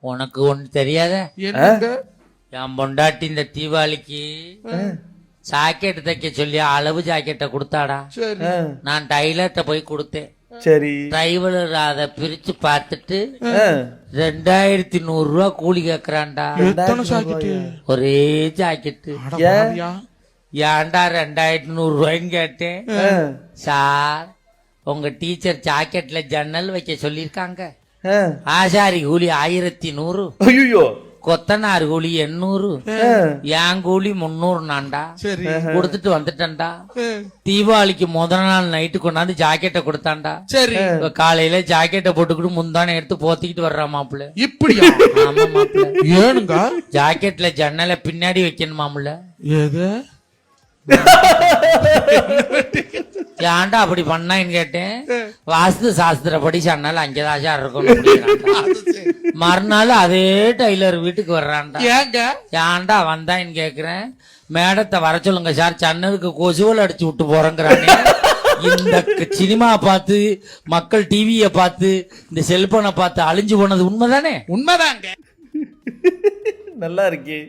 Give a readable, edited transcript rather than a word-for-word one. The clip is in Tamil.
உனக்கு ஒண்ணு தெரியாத? என்னங்க? என் பொண்டாட்டி இந்த தீபாவளிக்கு ஜாக்கெட் தைக்க சொல்லி அளவு ஜாக்கெட்டை கொடுத்தாடா. சரி. நான் டைலர்ட்ட போய் கொடுத்தேன். சரி. டிரைவர் அதை பிரிச்சு பார்த்துட்டு 2100 ரூபா கூலி கேக்குறான்டா. எத்தனை ஜாக்கெட்? ஒரே ஜாக்கெட்டு. ஏன்டா 2100 ரூபாய்ன்னு கேட்டேன். சார், உங்க டீச்சர் ஜாக்கெட்ல ஜன்னல் வைக்க சொல்லிருக்காங்க. ஆசாரி கூலி 1100, ஐயோ, கொத்தனார் கூலி 800, என் கூலி 300 நான்டா. சரி. கொடுத்துட்டு வந்துட்டேன்டா. தீபாவளிக்கு முதல் நாள் நைட்டு கொண்டாந்து ஜாக்கெட்டை கொடுத்தான்டா. சரி. காலையில ஜாக்கெட்டை போட்டுக்கிட்டு முந்தானே எடுத்து போத்திக்கிட்டு வர்றான் மாப்பிள்ள. இப்படியா? ஆமா மாப்பிள்ள. ஏனுங்க? ஜாக்கெட்ல ஜன்னலை பின்னாடி வைக்கணுமாமுல. எது? ஏன்டா அப்படி பண்ணான்னு கேட்டேன். வாஸ்து சாஸ்திரப்படி ஜன்னல் அங்கேதான் இருக்கணும். மறுநாள் அதே டைலர் வீட்டுக்கு வர்றான்டா. ஏங்க? ஏன்டா வந்தான்னு கேக்குறேன். மேடத்தை வர சொல்லுங்க சார், ஜன்னலுக்கு கொசுவல் அடிச்சு விட்டு போறேங்கிறானே. இந்த சினிமா பார்த்து மக்கள் டிவிய பார்த்து இந்த செல்போனை பார்த்து அழிஞ்சு போனது உண்மைதானே? உண்மைதாங்க. நல்லா இருக்கே.